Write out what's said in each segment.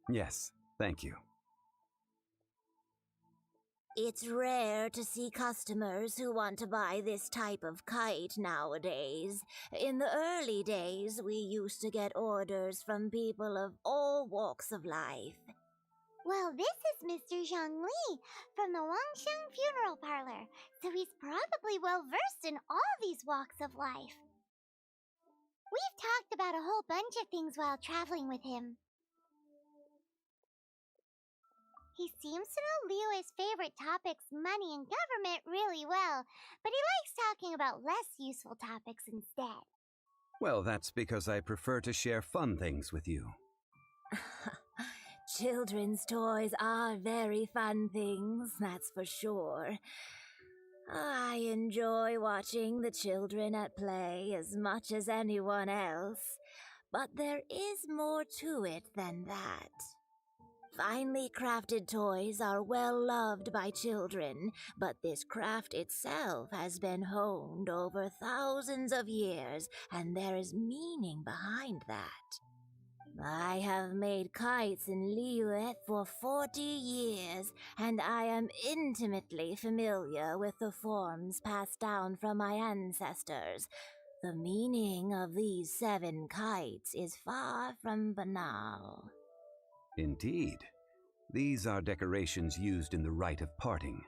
Yes, thank you. It's rare to see customers who want to buy this type of kite nowadays. In the early days, we used to get orders from people of all walks of life. Well, this is Mr. Zhongli from the Wangsheng Funeral Parlor, so he's probably well-versed in all these walks of life. We've talked about a whole bunch of things while traveling with him. He seems to know Liyue's favorite topics, money and government, really well, but he likes talking about less useful topics instead. Well, that's because I prefer to share fun things with you. Children's toys are very fun things, that's for sure. I enjoy watching the children at play as much as anyone else, but there is more to it than that. Finely crafted toys are well loved by children, but this craft itself has been honed over thousands of years, and there is meaning behind that. I have made kites in Liyue for 40 years, and I am intimately familiar with the forms passed down from my ancestors. The meaning of these 7 kites is far from banal. Indeed. These are decorations used in the rite of parting.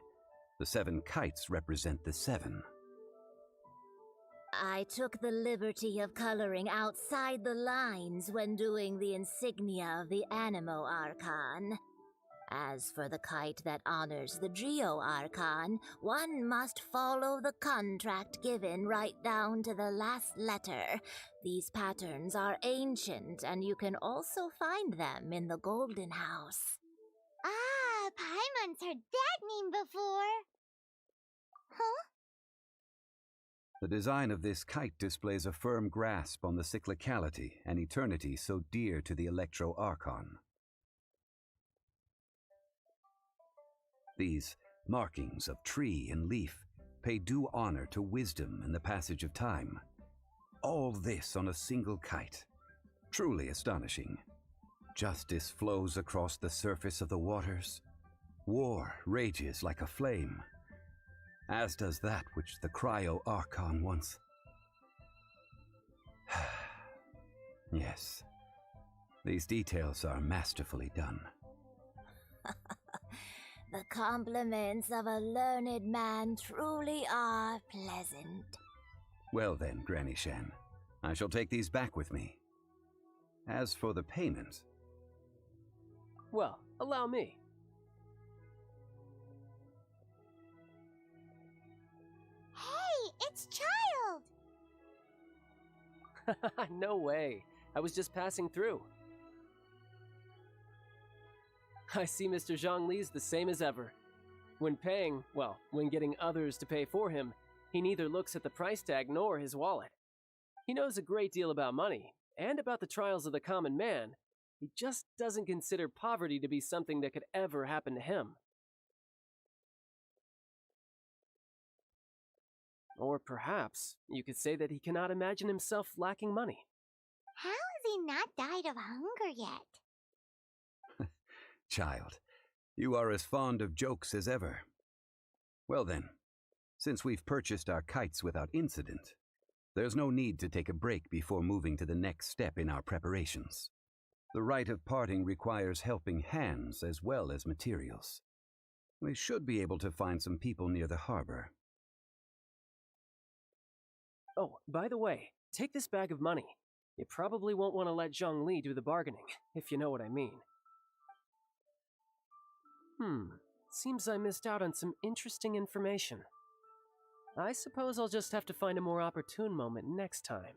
The 7 kites represent the 7. I took the liberty of coloring outside the lines when doing the insignia of the Animo Archon. As for the kite that honors the Geo Archon, one must follow the contract given right down to the last letter. These patterns are ancient, and you can also find them in the Golden House. Ah, Paimon's heard that name before. Huh? The design of this kite displays a firm grasp on the cyclicality and eternity so dear to the Electro Archon. These markings of tree and leaf pay due honor to wisdom and the passage of time. All this on a single kite. Truly astonishing. Justice flows across the surface of the waters. War rages like a flame, as does that which the Cryo Archon once. Yes, these details are masterfully done. The compliments of a learned man truly are pleasant. Well then, Granny Shen, I shall take these back with me. As for the payment... Well, allow me. Hey, it's Child! No way. I was just passing through. I see Mr. Zhongli's the same as ever. When paying, well, when getting others to pay for him, he neither looks at the price tag nor his wallet. He knows a great deal about money, and about the trials of the common man. He just doesn't consider poverty to be something that could ever happen to him. Or perhaps you could say that he cannot imagine himself lacking money. How has he not died of hunger yet? Child, you are as fond of jokes as ever. Well then, since we've purchased our kites without incident, there's no need to take a break before moving to the next step in our preparations. The rite of parting requires helping hands as well as materials. We should be able to find some people near the harbor. Oh, by the way, take this bag of money. You probably won't want to let Zhongli do the bargaining, if you know what I mean. Seems I missed out on some interesting information. I suppose I'll just have to find a more opportune moment next time.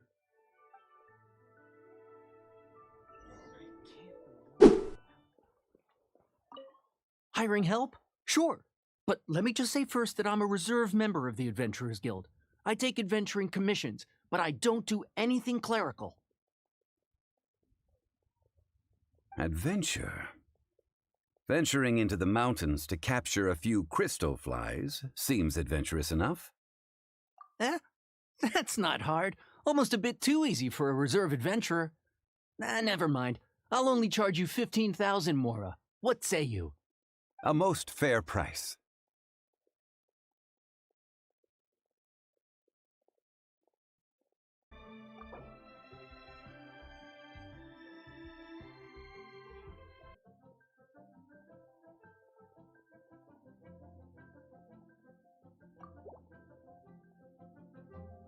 Hiring help? Sure. But let me just say first that I'm a reserve member of the Adventurers Guild. I take adventuring commissions, but I don't do anything clerical. Adventure? Venturing into the mountains to capture a few crystal flies seems adventurous enough. That's not hard. Almost a bit too easy for a reserve adventurer. Never mind. I'll only charge you 15,000 Mora. What say you? A most fair price.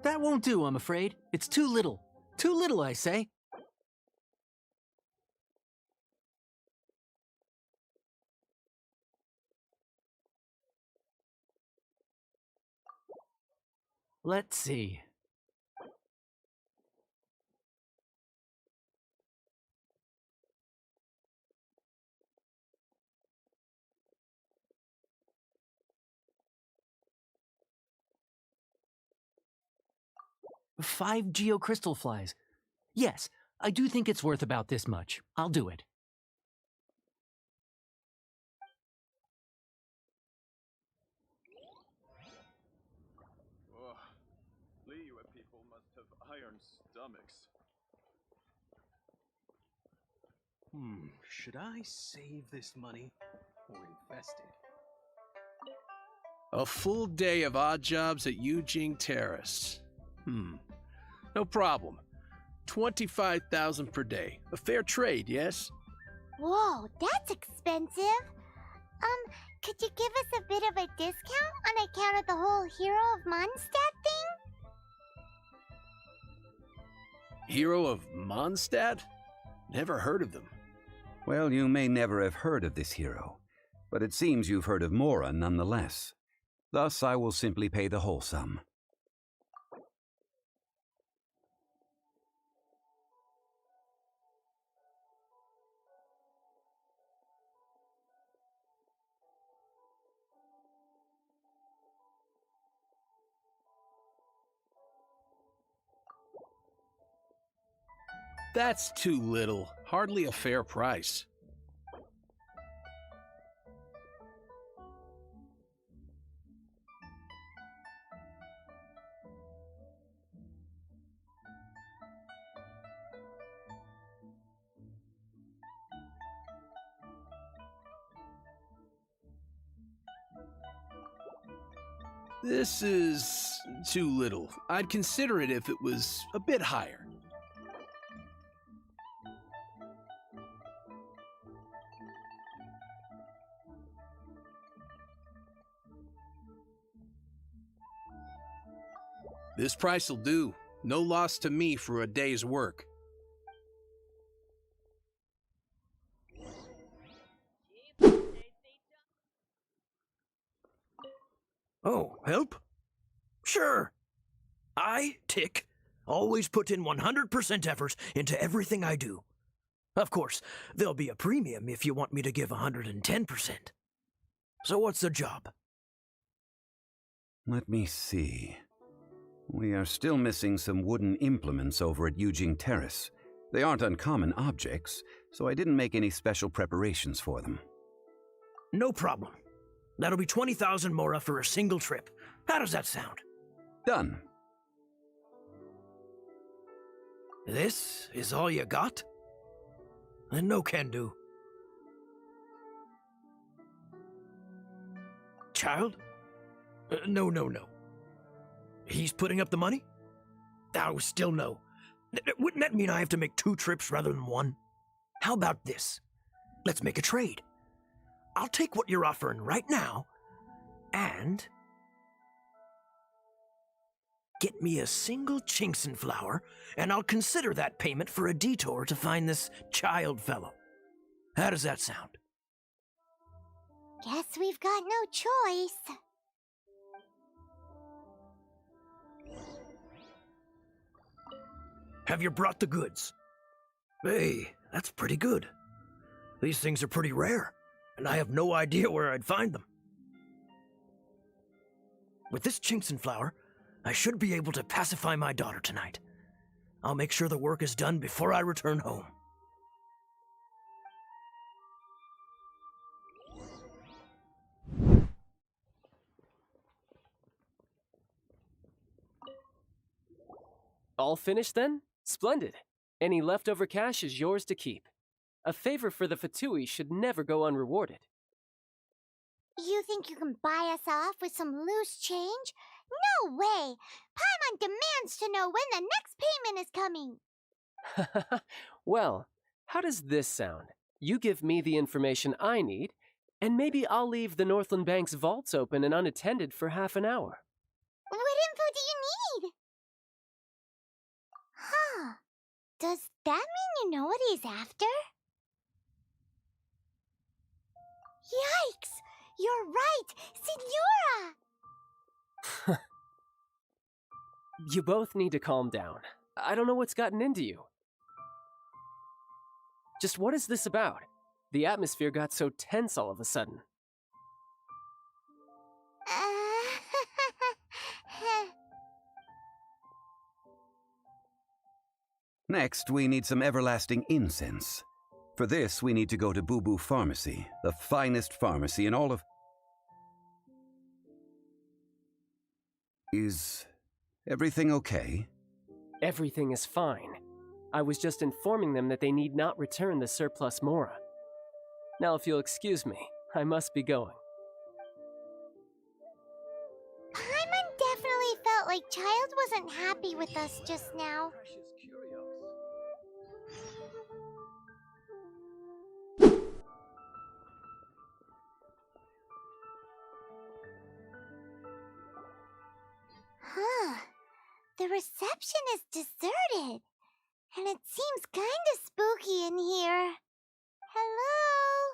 That won't do, I'm afraid. It's too little. Too little, I say. Let's see. Five geocrystal flies. Yes, I do think it's worth about this much. I'll do it. Ugh. Liyue people must have iron stomachs. Should I save this money or invest it? A full day of odd jobs at Eugene Terrace. No problem. 25,000 per day. A fair trade, yes? Whoa, that's expensive. Could you give us a bit of a discount on account of the whole Hero of Mondstadt thing? Hero of Mondstadt? Never heard of them. Well, you may never have heard of this hero, but it seems you've heard of Mora nonetheless. Thus, I will simply pay the whole sum. That's too little. Hardly a fair price. This is too little. I'd consider it if it was a bit higher. This price'll do. No loss to me for a day's work. Oh, help? Sure. I, Tick, always put in 100% effort into everything I do. Of course, there'll be a premium if you want me to give 110%. So what's the job? Let me see. We are still missing some wooden implements over at Eugene Terrace. They aren't uncommon objects, so I didn't make any special preparations for them. No problem. That'll be 20,000 Mora for a single trip. How does that sound? Done. This is all you got? Then no can do. Child? No. He's putting up the money? Oh, still no. Wouldn't that mean I have to make 2 trips rather than 1? How about this? Let's make a trade. I'll take what you're offering right now, and get me a single Chinkson flower, and I'll consider that payment for a detour to find this child fellow. How does that sound? Guess we've got no choice. Have you brought the goods? Hey, that's pretty good. These things are pretty rare, and I have no idea where I'd find them. With this Chinkson flower, I should be able to pacify my daughter tonight. I'll make sure the work is done before I return home. All finished then? Splendid. Any leftover cash is yours to keep. A favor for the Fatui should never go unrewarded. You think you can buy us off with some loose change? No way! Paimon demands to know when the next payment is coming! Well, how does this sound? You give me the information I need, and maybe I'll leave the Northland Bank's vaults open and unattended for half an hour. What info do you need? Huh. Does that mean you know what he's after? Yikes! You're right! Signora! You both need to calm down. I don't know what's gotten into you. Just what is this about? The atmosphere got so tense all of a sudden. Next, we need some everlasting incense. For this, we need to go to Boo Boo Pharmacy, the finest pharmacy in all of... Is everything okay? Everything is fine. I was just informing them that they need not return the surplus Mora. Now, if you'll excuse me, I must be going. Paimon definitely felt like Child wasn't happy with us just now. Huh. The reception is deserted. And it seems kinda spooky in here. Hello?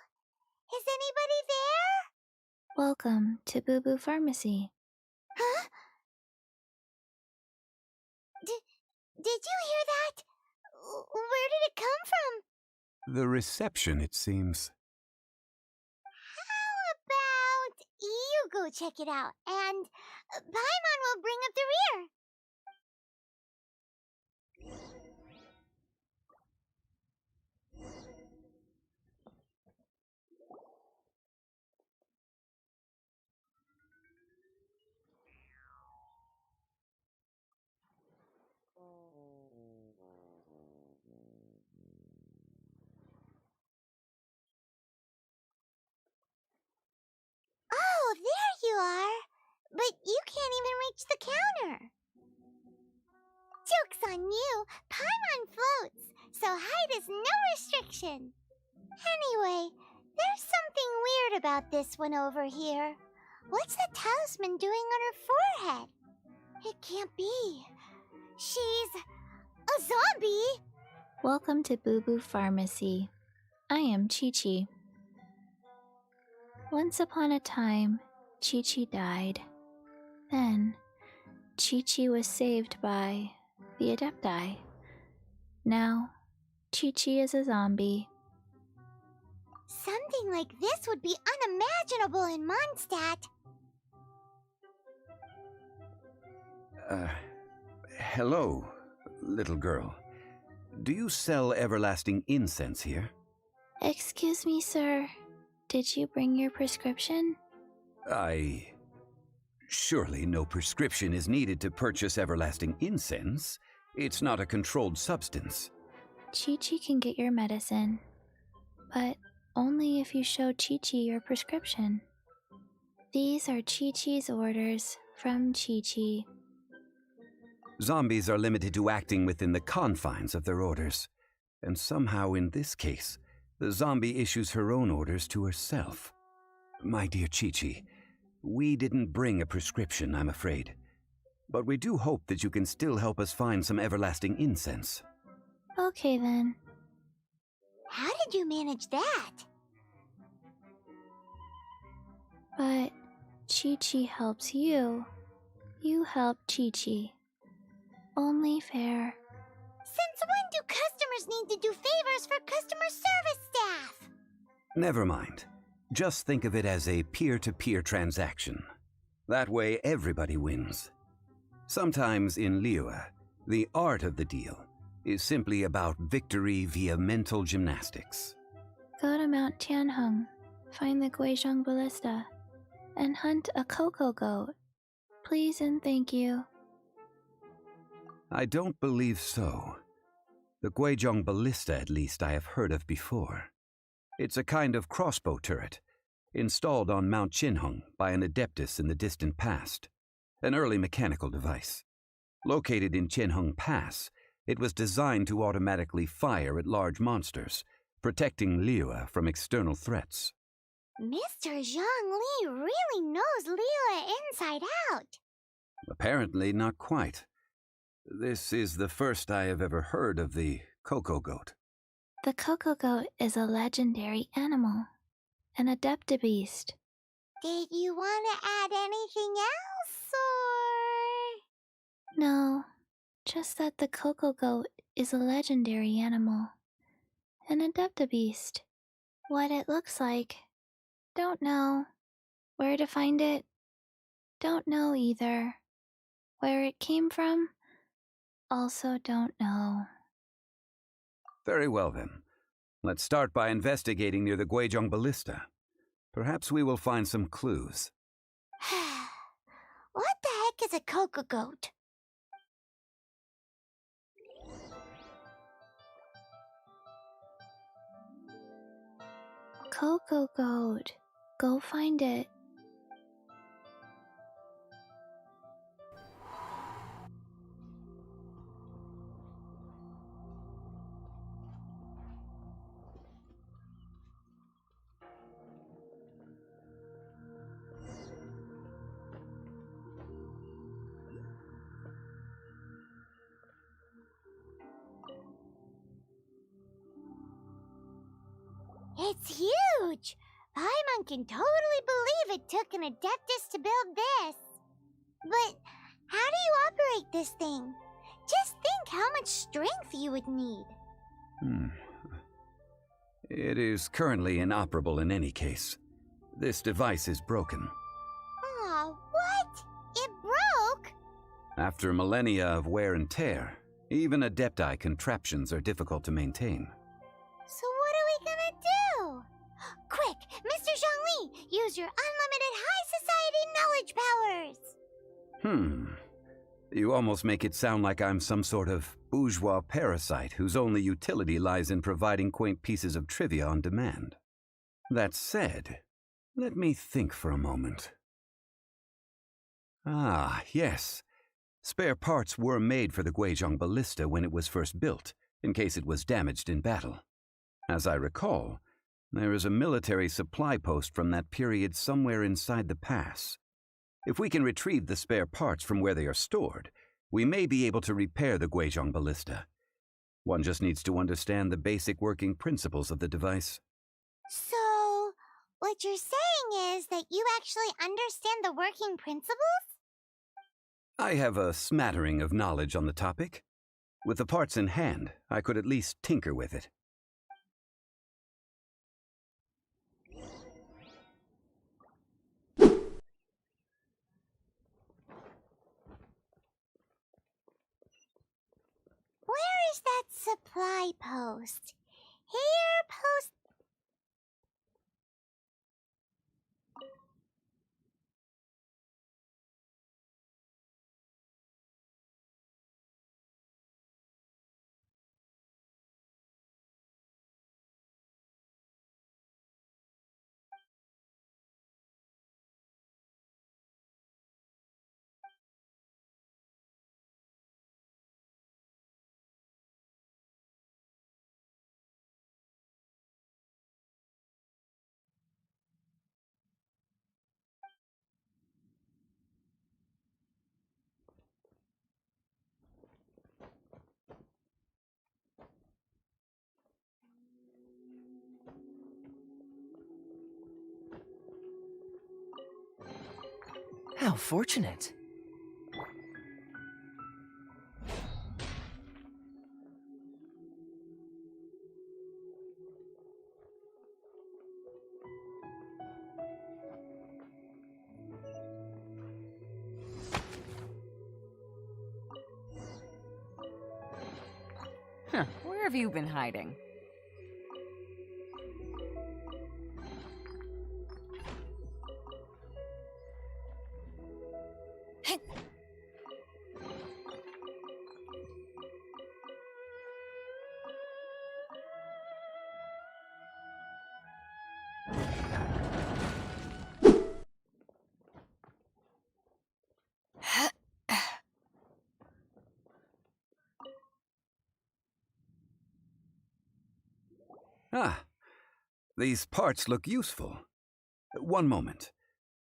Is anybody there? Welcome to Boo Boo Pharmacy. Huh? Did you hear that? Where did it come from? The reception, it seems. How about you go check it out, and Paimon will bring up the rear. Oh, there you are! But you can't even reach the counter. Joke's on you! Paimon floats, so height is no restriction. Anyway, there's something weird about this one over here. What's the talisman doing on her forehead? It can't be. She's a zombie! Welcome to Boo Boo Pharmacy. I am Chi-Chi. Once upon a time, Chi-Chi died. Then, Chi-Chi was saved by the Adepti. Now, Chi-Chi is a zombie. Something like this would be unimaginable in Mondstadt. Hello, little girl. Do you sell everlasting incense here? Excuse me, sir. Did you bring your prescription? Surely no prescription is needed to purchase everlasting incense. It's not a controlled substance. Chi-Chi can get your medicine, but only if you show Chi-Chi your prescription. These are Chi-Chi's orders from Chi-Chi. Zombies are limited to acting within the confines of their orders, and somehow in this case, the zombie issues her own orders to herself. My dear Chi-Chi, we didn't bring a prescription, I'm afraid, but we do hope that you can still help us find some everlasting incense. Okay then. How did you manage that? But Chi-Chi helps you. You help Chi-Chi. Only fair. Since when do customers need to do favors for customer service staff? Never mind. Just think of it as a peer-to-peer transaction. That way everybody wins. Sometimes in Liyue, the art of the deal is simply about victory via mental gymnastics. Go to Mount Tianheng, find the Guizhong Ballista, and hunt a cocoa goat. Please and thank you. I don't believe so. The Guizhong Ballista, at least, I have heard of before. It's a kind of crossbow turret, installed on Mount Qinheng by an adeptus in the distant past, an early mechanical device. Located in Qinheng Pass, it was designed to automatically fire at large monsters, protecting Liyue from external threats. Mr. Zhongli really knows Liyue inside out. Apparently not quite. This is the first I have ever heard of the Coco Goat. The Coco Goat is a legendary animal, an adeptabeast. Did you want to add anything else, or...? No, just that the Coco Goat is a legendary animal, an adeptabeast. What it looks like, don't know. Where to find it, don't know either. Where it came from, also don't know. Very well then. Let's start by investigating near the Guizhong Ballista. Perhaps we will find some clues. What the heck is a Coco Goat? Coco Goat, go find it. It's huge! Paimon can totally believe it took an adeptus to build this. But how do you operate this thing? Just think how much strength you would need. It is currently inoperable in any case. This device is broken. Aw, what? It broke? After millennia of wear and tear, even adepti contraptions are difficult to maintain. So what are we gonna do? Quick, Mr. Zhongli, use your unlimited high society knowledge powers! You almost make it sound like I'm some sort of bourgeois parasite whose only utility lies in providing quaint pieces of trivia on demand. That said, let me think for a moment. Ah, yes. Spare parts were made for the Guizhong Ballista when it was first built, in case it was damaged in battle. As I recall, there is a military supply post from that period somewhere inside the pass. If we can retrieve the spare parts from where they are stored, we may be able to repair the Guizhong Ballista. One just needs to understand the basic working principles of the device. So, what you're saying is that you actually understand the working principles? I have a smattering of knowledge on the topic. With the parts in hand, I could at least tinker with it. Where is that supply post? Here, post... How fortunate. Huh, where have you been hiding? Ah, these parts look useful. One moment.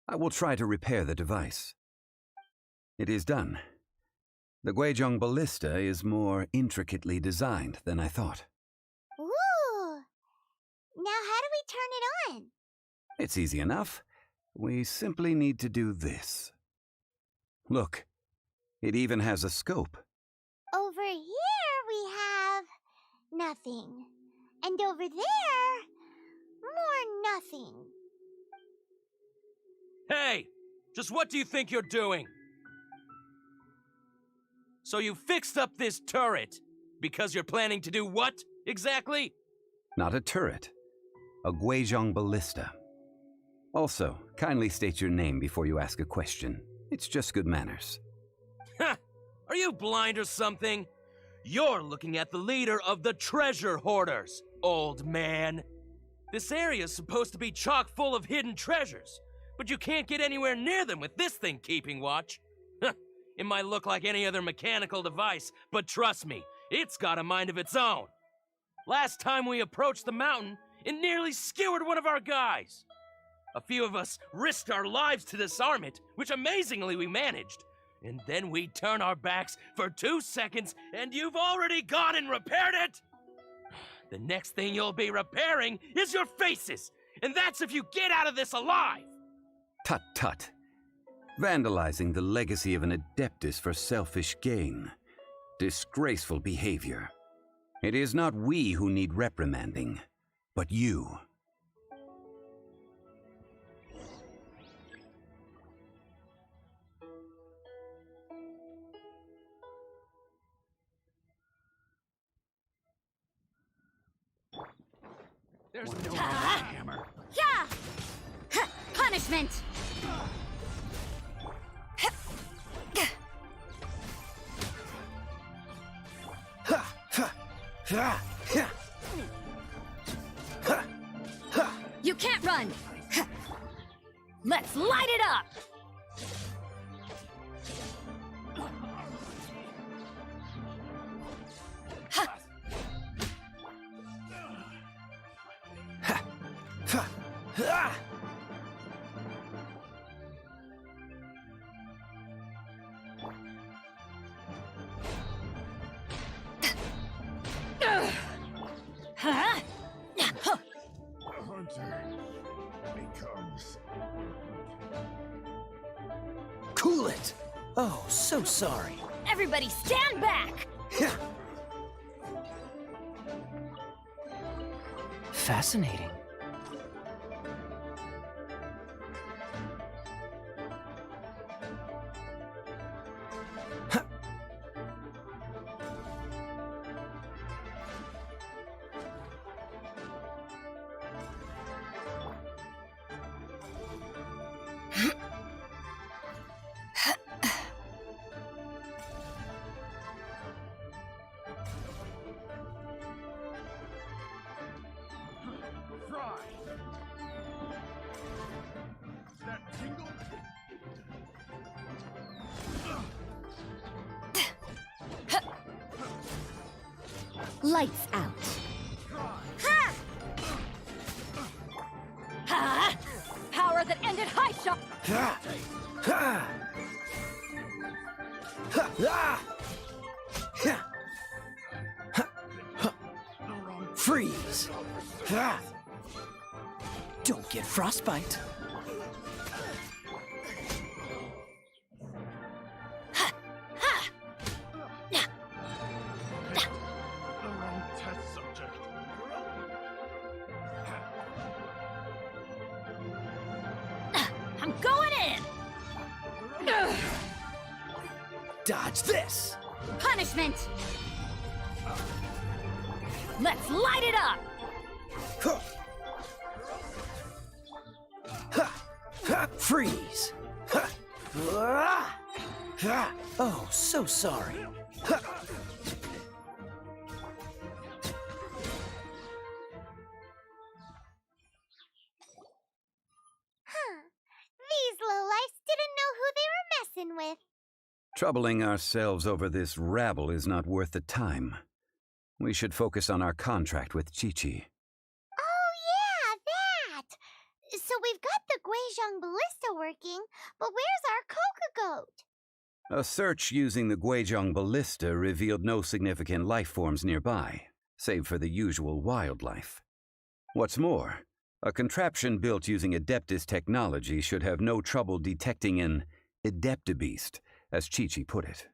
I will try to repair the device. It is done. The Guizhong Ballista is more intricately designed than I thought. Ooh! Now how do we turn it on? It's easy enough. We simply need to do this. Look, it even has a scope. Over here we have nothing. And over there, more nothing. Hey! Just what do you think you're doing? So you fixed up this turret because you're planning to do what, exactly? Not a turret. A Guizhong Ballista. Also, kindly state your name before you ask a question. It's just good manners. Ha! Are you blind or something? You're looking at the leader of the treasure hoarders, old man. This area's supposed to be chock full of hidden treasures, but you can't get anywhere near them with this thing keeping watch. It might look like any other mechanical device, but trust me, it's got a mind of its own. Last time we approached the mountain, it nearly skewered one of our guys. A few of us risked our lives to disarm it, which amazingly we managed. And then we turn our backs for 2 seconds, and you've already gone and repaired it! The next thing you'll be repairing is your faces, and that's if you get out of this alive! Tut tut. Vandalizing the legacy of an adeptus for selfish gain. Disgraceful behavior. It is not we who need reprimanding, but you. There's no hammer. Yeah! Punishment! You can't run! Let's light it up! Cool it! Oh, so sorry. Everybody stand back! Fascinating. Lights out. Ha! Ha! Power that ended high shot. Freeze! Don't get frostbite. I'm going in! Dodge this! Punishment! Let's light it up! Freeze! Oh, so sorry. These lowlifes didn't know who they were messing with. Troubling ourselves over this rabble is not worth the time. We should focus on our contract with Chi-Chi. we've got the Guizhong Ballista working, but where's our Coca Goat? A search using the Guizhong Ballista revealed no significant life forms nearby, save for the usual wildlife. What's more, a contraption built using Adeptus technology should have no trouble detecting an Adeptabeast, as Chi-Chi put it.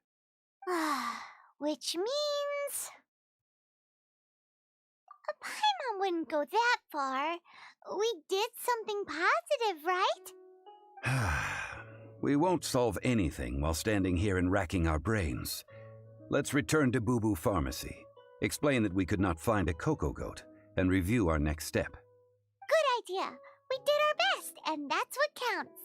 Which means... Paimon wouldn't go that far. We did something positive, right? We won't solve anything while standing here and racking our brains. Let's return to Boo Boo Pharmacy, explain that we could not find a Coco Goat, and review our next step. Good idea. We did our best, and that's what counts.